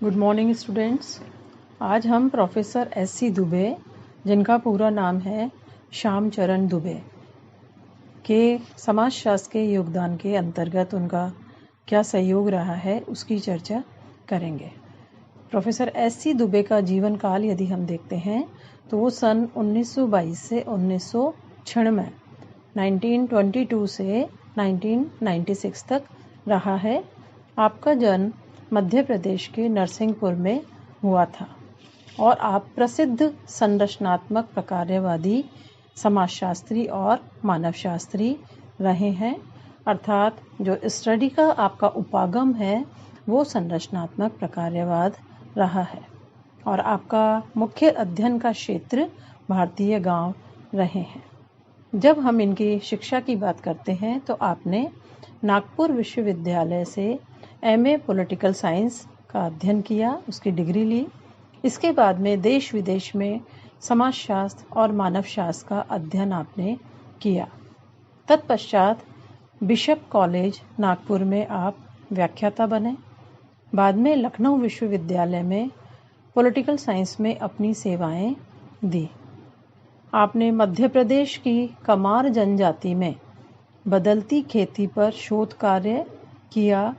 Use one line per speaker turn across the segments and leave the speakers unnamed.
Good morning students. आज हम professor SC. Dubey, जिनका पूरा नाम है श्याम चरण दुबे, के समाजशास्त्र के योगदान के अंतर्गत उनका क्या सहयोग रहा है उसकी चर्चा करेंगे। Professor SC. दुबे का जीवन काल यदि हम देखते हैं तो वो सन 1922 से 1996 1922 से 1996 तक रहा है। आपका जन्म मध्य प्रदेश के नरसिंहपुर में हुआ था और आप प्रसिद्ध संरचनात्मक प्रकार्यवादी समाजशास्त्री और मानवशास्त्री रहे हैं। अर्थात जो स्टडी का आपका उपागम है वो संरचनात्मक प्रकार्यवाद रहा है और आपका मुख्य अध्ययन का क्षेत्र भारतीय गांव रहे हैं। जब हम इनकी शिक्षा की बात करते हैं तो आपने नागपुर विश्वविद्यालय से एमए पॉलिटिकल साइंस का अध्ययन किया, उसकी डिग्री ली। इसके बाद में देश विदेश में समाजशास्त्र और मानवशास्त्र का अध्ययन आपने किया। तत्पश्चात बिशप कॉलेज नागपुर में आप व्याख्याता बने। बाद में लखनऊ विश्वविद्यालय में पॉलिटिकल साइंस में अपनी सेवाएं दी। आपने मध्य प्रदेश की कमार जनजाति में बदलती खेती पर शोध कार्य किया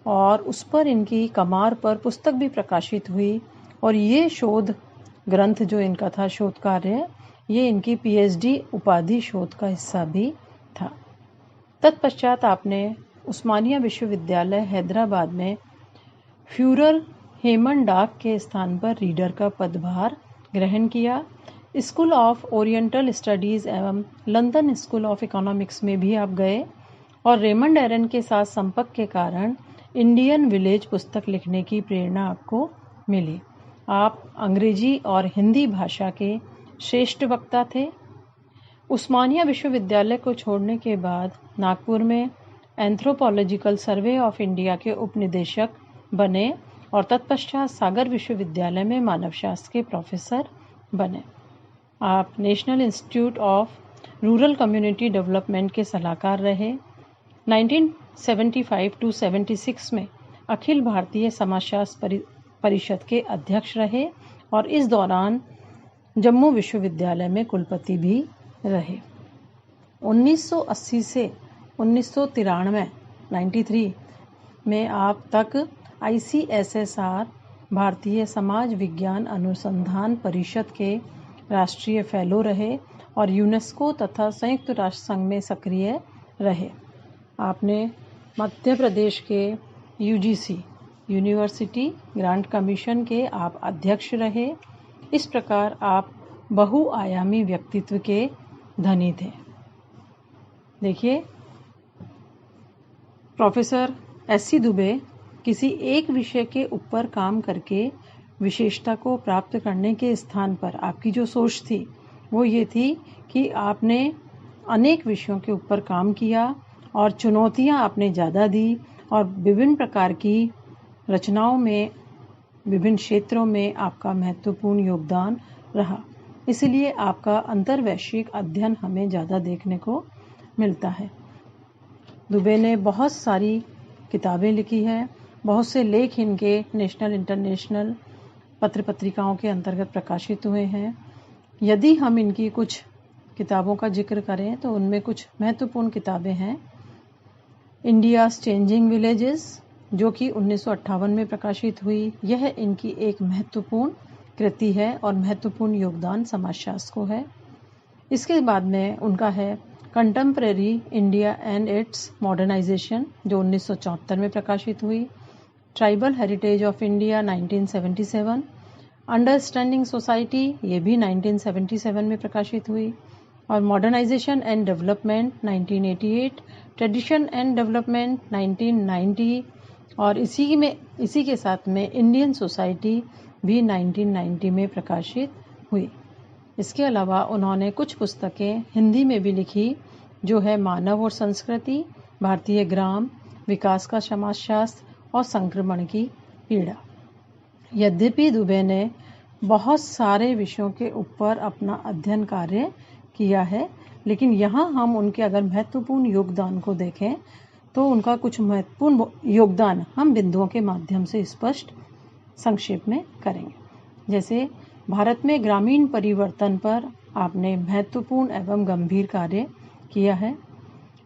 और उस पर इनकी कमार पर पुस्तक भी प्रकाशित हुई और ये शोध ग्रंथ जो इनका था शोध कार्य, ये इनकी पीएचडी उपाधि शोध का हिस्सा भी था। तत्पश्चात आपने उस्मानिया विश्वविद्यालय हैदराबाद में फ्यूरर हेमन डाक के स्थान पर रीडर का पदभार ग्रहण किया। स्कूल ऑफ ओरिएंटल स्टडीज़ एवं लंदन स्कूल ऑफ इकोनॉमिक्स में भी आप गए और रेमंड एरन के साथ संपर्क के कारण इंडियन विलेज पुस्तक लिखने की प्रेरणा आपको मिली। आप अंग्रेजी और हिंदी भाषा के श्रेष्ठ वक्ता थे। उस्मानिया विश्वविद्यालय को छोड़ने के बाद नागपुर में एंथ्रोपोलॉजिकल सर्वे ऑफ इंडिया के उपनिदेशक बने और तत्पश्चात सागर विश्वविद्यालय में मानवशास्त्र के प्रोफेसर बने। आप national institute of rural community development के सलाहकार रहे। 1975 to 76 में अखिल भारतीय समाजशास्त्र परिषद के अध्यक्ष रहे और इस दौरान जम्मू विश्वविद्यालय में कुलपति भी रहे। 1980 से 1993 93 में आप तक ICSSR भारतीय समाज विज्ञान अनुसंधान परिषद के राष्ट्रीय फेलो रहे और यूनेस्को तथा संयुक्त राष्ट्र संघ में सक्रिय रहे। आपने मध्य प्रदेश के UGC यूनिवर्सिटी ग्रांट कमीशन के आप अध्यक्ष रहे। इस प्रकार आप बहुआयामी व्यक्तित्व के धनी थे। देखिए, प्रोफेसर एस.सी. दुबे किसी एक विषय के ऊपर काम करके विशेषता को प्राप्त करने के स्थान पर आपकी जो सोच थी वो ये थी कि आपने अनेक विषयों के ऊपर काम किया और चुनौतियां आपने ज़्यादा दी और विभिन्न प्रकार की रचनाओं में विभिन्न क्षेत्रों में आपका महत्वपूर्ण योगदान रहा। इसलिए आपका अंतर्वैश्विक अध्ययन हमें ज़्यादा देखने को मिलता है। दुबे ने बहुत सारी किताबें लिखी हैं, बहुत से लेख इनके नेशनल इंटरनेशनल पत्र पत्रिकाओं के अंतर्गत प्रकाशित हुए हैं। यदि हम इनकी कुछ किताबों का जिक्र करें तो उनमें कुछ महत्वपूर्ण किताबें हैं। इंडियाज़ चेंजिंग विलेजेस, जो कि 1958 में प्रकाशित हुई, यह इनकी एक महत्वपूर्ण कृति है और महत्वपूर्ण योगदान समाजशास्त्र को है। इसके बाद में उनका है contemporary India and its modernisation, जो 1974 में प्रकाशित हुई। Tribal heritage of India 1977, understanding society, ये भी 1977 में प्रकाशित हुई। और modernisation and development 1988, tradition and development 1990 और इसी के साथ में इंडियन सोसाइटी भी 1990 में प्रकाशित हुई। इसके अलावा उन्होंने कुछ पुस्तकें हिंदी में भी लिखी, जो है मानव और संस्कृति, भारतीय ग्राम, विकास का समाजशास्त्र और संक्रमण की पीड़ा। यद्यपि दुबे ने बहुत सारे विषयों के ऊपर अपना अध्ययन कार्य किया है, लेकिन यहाँ हम उनके अगर महत्वपूर्ण योगदान को देखें तो उनका कुछ महत्वपूर्ण योगदान हम बिंदुओं के माध्यम से स्पष्ट संक्षेप में करेंगे। जैसे भारत में ग्रामीण परिवर्तन पर आपने महत्वपूर्ण एवं गंभीर कार्य किया है।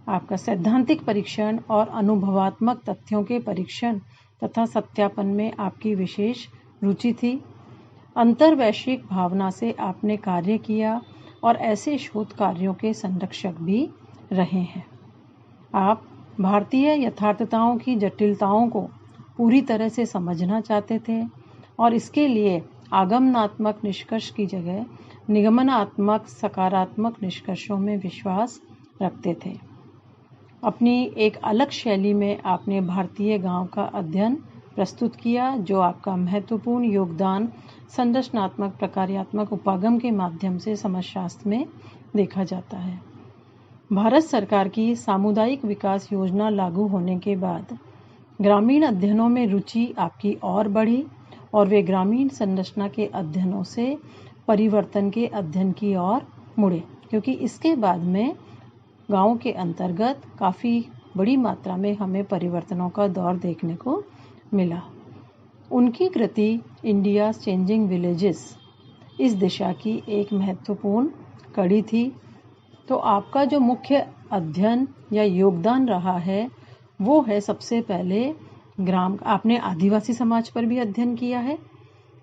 आपका सैद्धांतिक परीक्षण और अनुभवात्मक तथ्यों के परीक्षण तथा सत्यापन में आपकी विशेष रुचि थी। अंतर्वैश्विक भावना से आपने कार्य किया और ऐसे शोध कार्यों के संरक्षक भी रहे हैं। आप भारतीय यथार्थताओं की जटिलताओं को पूरी तरह से समझना चाहते थे और इसके लिए आगमनात्मक निष्कर्ष की जगह निगमनात्मक सकारात्मक निष्कर्षों में विश्वास रखते थे। अपनी एक अलग शैली में आपने भारतीय गांव का अध्ययन प्रस्तुत किया, जो आपका महत्वपूर्ण योगदान संरचनात्मक प्रकार्यात्मक उपागम के माध्यम से समाजशास्त्र में देखा जाता है। भारत सरकार की सामुदायिक विकास योजना लागू होने के बाद ग्रामीण अध्ययनों में रुचि आपकी और बढ़ी और वे ग्रामीण संरचना के अध्ययनों से परिवर्तन के अध्ययन की ओर मुड़े, क्योंकि इसके बाद में गाँव के अंतर्गत काफ़ी बड़ी मात्रा में हमें परिवर्तनों का दौर देखने को मिला। उनकी कृति इंडिया चेंजिंग विलेजेस इस दिशा की एक महत्वपूर्ण कड़ी थी। तो आपका जो मुख्य अध्ययन या योगदान रहा है वो है, सबसे पहले आपने आदिवासी समाज पर भी अध्ययन किया है,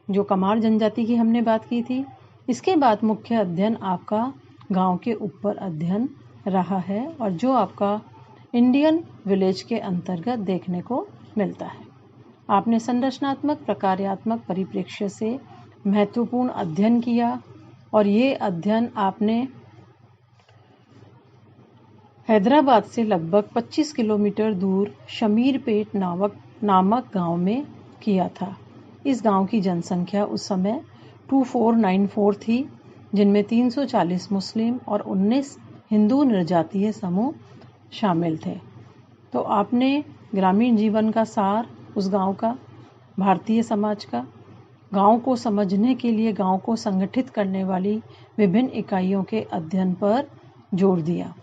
जो कमार जनजाति की हमने बात की थी। इसके बाद मुख्य अध्ययन आपका गांव के ऊपर अध्ययन रहा है और जो आपका इंडियन विलेज के अंतर्गत देखने को मिलता है। आपने संरचनात्मक प्रकार्यात्मक परिप्रेक्ष्य से महत्वपूर्ण अध्ययन किया और ये अध्ययन आपने हैदराबाद से लगभग 25 किलोमीटर दूर शमीरपेट नामक गांव में किया था। इस गांव की जनसंख्या उस समय 2494 थी, जिनमें 340 मुस्लिम और 19 हिंदू निर्जातीय समूह शामिल थे। तो आपने ग्रामीण जीवन का सार उस गांव का, भारतीय समाज का, गांव को समझने के लिए गांव को संगठित करने वाली विभिन्न इकाइयों के अध्ययन पर जोर दिया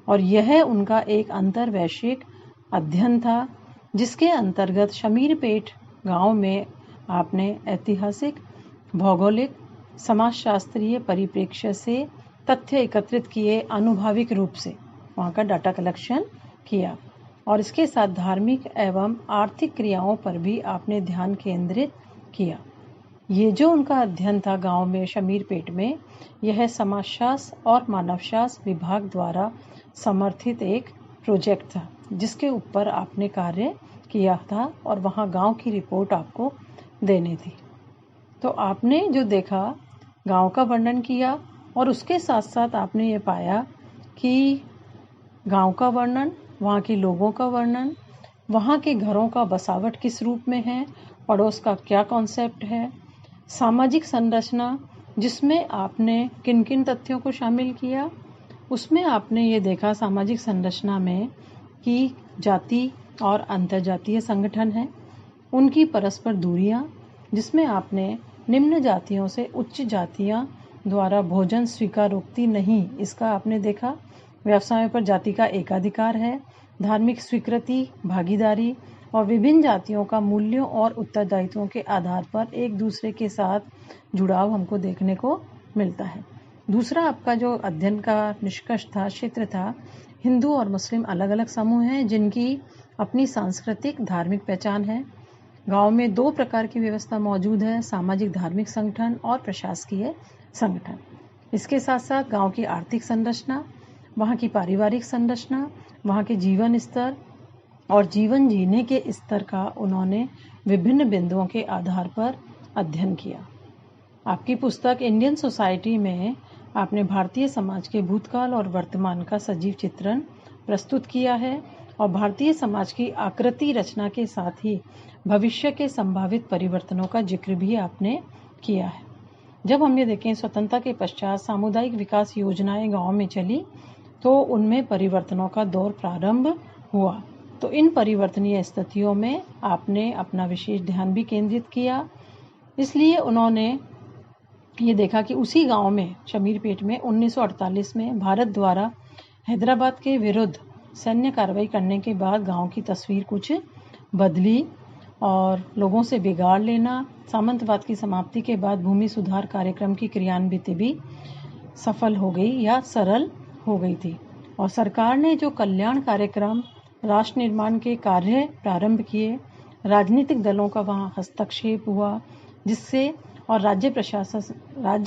और यह उनका एक अंतर्वैश्विक अध्ययन था, जिसके अंतर्गत शमीरपेट गांव में आपने ऐतिहासिक, भौगोलिक, समाजशास्त्रीय परिप्रेक्ष्य से तथ्य एकत्रित किए, अनुभाविक रूप से वहाँ का डाटा कलेक्शन किया और इसके साथ धार्मिक एवं आर्थिक क्रियाओं पर भी आपने ध्यान केंद्रित किया। ये जो उनका अध्ययन था गांव में शमीरपेट में, यह समाजशास्त्र और मानवशास्त्र विभाग द्वारा समर्थित एक प्रोजेक्ट था, जिसके ऊपर आपने कार्य किया था और वहाँ गांव की रिपोर्ट आपको देनी थी। तो आपने जो देखा, गांव का वर्णन किया और उसके साथ साथ आपने ये पाया कि गांव का वर्णन, वहाँ के लोगों का वर्णन, वहाँ के घरों का बसावट किस रूप में है, पड़ोस का क्या कॉन्सेप्ट है, सामाजिक संरचना जिसमें आपने किन किन तथ्यों को शामिल किया, उसमें आपने ये देखा सामाजिक संरचना में कि जाति और अंतर्जातीय संगठन है, उनकी परस्पर दूरियां, जिसमें आपने निम्न जातियों से उच्च जातियां द्वारा भोजन स्वीकारोक्ति नहीं, इसका आपने देखा। व्यवसायों पर जाति का एकाधिकार है, धार्मिक स्वीकृति, भागीदारी और विभिन्न जातियों का मूल्यों और उत्तरदायित्वों के आधार पर एक दूसरे के साथ जुड़ाव हमको देखने को मिलता है। दूसरा आपका जो अध्ययन का निष्कर्ष था, क्षेत्र था, हिंदू और मुस्लिम अलग अलग समूह हैं जिनकी अपनी सांस्कृतिक धार्मिक पहचान है। गांव में दो प्रकार की व्यवस्था मौजूद है, सामाजिक धार्मिक संगठन और प्रशासकीय संगठन। इसके साथ साथ गांव की आर्थिक संरचना, वहाँ की पारिवारिक संरचना, वहाँ के जीवन स्तर और जीवन जीने के स्तर का उन्होंने विभिन्न बिंदुओं के आधार पर अध्ययन किया। आपकी पुस्तक इंडियन सोसाइटी में आपने भारतीय समाज के भूतकाल और वर्तमान का सजीव चित्रण प्रस्तुत किया है और भारतीय समाज की आकृति रचना के साथ ही भविष्य के संभावित परिवर्तनों का जिक्र भी आपने किया है। जब हम ये देखें, स्वतंत्रता के पश्चात सामुदायिक विकास योजनाएं गांव में चली तो उनमें परिवर्तनों का दौर प्रारंभ हुआ। तो इन परिवर्तनीय स्थितियों में आपने अपना विशेष ध्यान भी केंद्रित किया। इसलिए उन्होंने ये देखा कि उसी गांव में, शमीरपेट में 1948 में भारत द्वारा हैदराबाद के विरुद्ध सैन्य कार्रवाई करने के बाद गांव की तस्वीर कुछ बदली और लोगों से बिगाड़ लेना, सामंतवाद की समाप्ति के बाद भूमि सुधार कार्यक्रम की क्रियान्विति भी सफल हो गई या सरल हो गई थी। और सरकार ने जो कल्याण कार्यक्रम, राष्ट्र निर्माण के कार्य प्रारंभ किए, राजनीतिक दलों का वहाँ हस्तक्षेप हुआ, जिससे और राज्य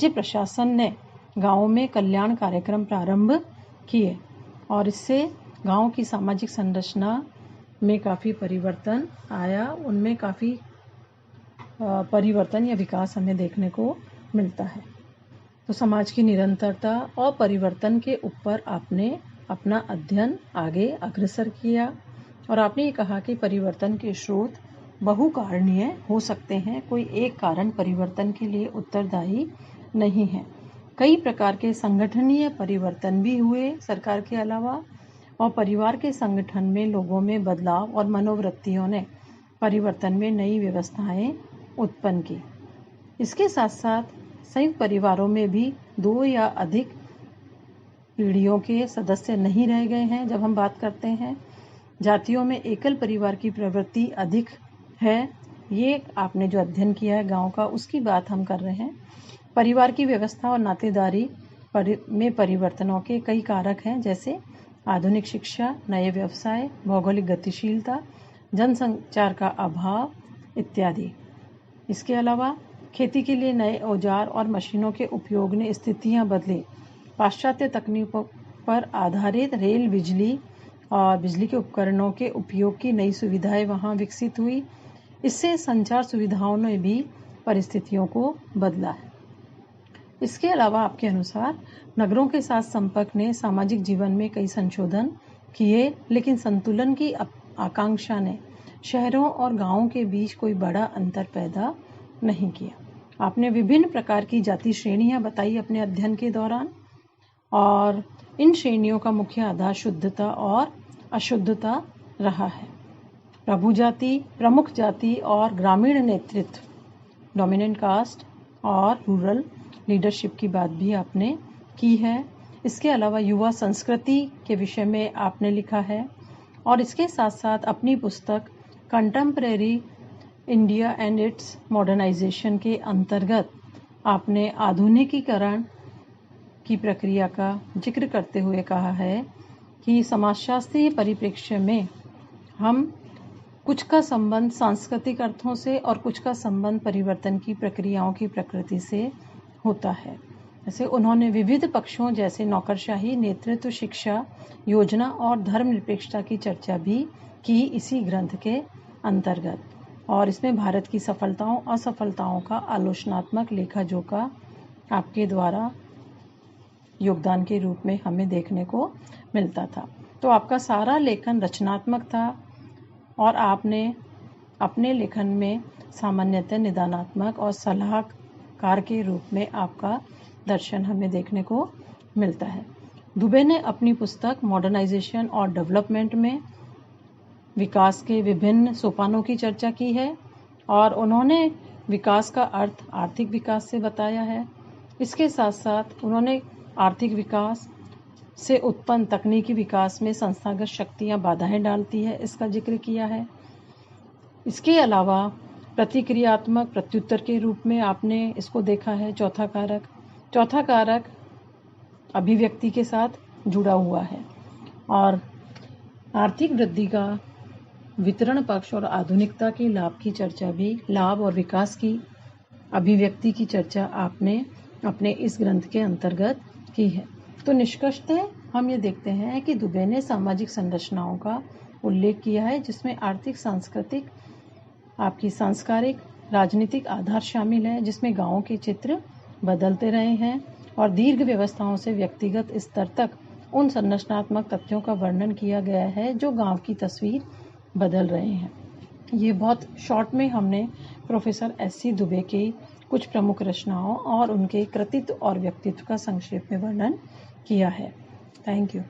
प्रशासन ने गाँवों में कल्याण कार्यक्रम प्रारंभ किए और इससे गाँव की सामाजिक संरचना में काफ़ी परिवर्तन आया। उनमें काफ़ी परिवर्तन या विकास हमें देखने को मिलता है। तो समाज की निरंतरता और परिवर्तन के ऊपर आपने अपना अध्ययन आगे अग्रसर किया और आपने ये कहा कि परिवर्तन के स्रोत बहुकारणीय हो सकते हैं, कोई एक कारण परिवर्तन के लिए उत्तरदायी नहीं है। कई प्रकार के संगठनीय परिवर्तन भी हुए सरकार के अलावा, और परिवार के संगठन में लोगों में बदलाव और मनोवृत्तियों ने परिवर्तन में नई व्यवस्थाएं उत्पन्न की। इसके साथ साथ संयुक्त परिवारों में भी 2 या अधिक पीढ़ियों के सदस्य नहीं रह गए हैं। जब हम बात करते हैं जातियों में एकल परिवार की प्रवृत्ति अधिक है, ये आपने जो अध्ययन किया है गांव का, उसकी बात हम कर रहे हैं। परिवार की व्यवस्था और नातेदारी में परिवर्तनों के कई कारक हैं, जैसे आधुनिक शिक्षा, नए व्यवसाय, भौगोलिक गतिशीलता, जनसंचार का अभाव इत्यादि। इसके अलावा खेती के लिए नए औजार और मशीनों के उपयोग ने स्थितियां बदली। पाश्चात्य तकनीकों पर आधारित रेल, बिजली और बिजली के उपकरणों के उपयोग की नई सुविधाएं वहां विकसित हुई। इससे संचार सुविधाओं ने भी परिस्थितियों को बदला है। इसके अलावा आपके अनुसार नगरों के साथ संपर्क ने सामाजिक जीवन में कई संशोधन किए, लेकिन संतुलन की आकांक्षा ने शहरों और गांवों के बीच कोई बड़ा अंतर पैदा नहीं किया। आपने विभिन्न प्रकार की जाति श्रेणियां बताई अपने अध्ययन के दौरान, और इन श्रेणियों का मुख्य आधार शुद्धता और अशुद्धता रहा है। प्रभु जाति, प्रमुख जाति और ग्रामीण नेतृत्व, डोमिनेंट कास्ट और रूरल लीडरशिप की बात भी आपने की है। इसके अलावा युवा संस्कृति के विषय में आपने लिखा है, और इसके साथ साथ अपनी पुस्तक contemporary India and its modernisation के अंतर्गत आपने आधुनिकीकरण की प्रक्रिया का जिक्र करते हुए कहा है कि समाजशास्त्रीय परिप्रेक्ष्य में हम कुछ का संबंध सांस्कृतिक अर्थों से और कुछ का संबंध परिवर्तन की प्रक्रियाओं की प्रकृति से होता है। जैसे उन्होंने विविध पक्षों जैसे नौकरशाही, नेतृत्व, शिक्षा, योजना और धर्मनिरपेक्षता की चर्चा भी की इसी ग्रंथ के अंतर्गत, और इसमें भारत की सफलताओं असफलताओं का आलोचनात्मक लेखा-जोखा आपके द्वारा योगदान के रूप में हमें देखने को मिलता था। तो आपका सारा लेखन रचनात्मक था और आपने अपने लेखन में सामान्यतः निदानात्मक और सलाहकार के रूप में आपका दर्शन हमें देखने को मिलता है। दुबे ने अपनी पुस्तक मॉडर्नाइजेशन और डेवलपमेंट में विकास के विभिन्न सोपानों की चर्चा की है, और उन्होंने विकास का अर्थ आर्थिक विकास से बताया है। इसके साथ साथ उन्होंने आर्थिक विकास से उत्पन्न तकनीकी विकास में संस्थागत शक्तियां बाधाएं डालती है, इसका जिक्र किया है। इसके अलावा प्रतिक्रियात्मक प्रत्युत्तर के रूप में आपने इसको देखा है। चौथा कारक अभिव्यक्ति के साथ जुड़ा हुआ है, और आर्थिक वृद्धि का वितरण पक्ष और आधुनिकता के लाभ की चर्चा भी, लाभ और विकास की अभिव्यक्ति की चर्चा आपने अपने इस ग्रंथ के अंतर्गत की है। तो निष्कर्षतः हम ये देखते हैं कि दुबे ने सामाजिक संरचनाओं का उल्लेख किया है, जिसमें आर्थिक, सांस्कृतिक, आपकी सांस्कारिक, राजनीतिक आधार शामिल है, जिसमें गांवों के चित्र बदलते रहे हैं और दीर्घ व्यवस्थाओं से व्यक्तिगत स्तर तक उन संरचनात्मक तथ्यों का वर्णन किया गया है जो गांव की तस्वीर बदल रहे हैं। ये बहुत शॉर्ट में हमने प्रोफेसर एस.सी. दुबे की कुछ प्रमुख रचनाओं और उनके कृतित्व और व्यक्तित्व का संक्षेप में वर्णन किया है। Thank you.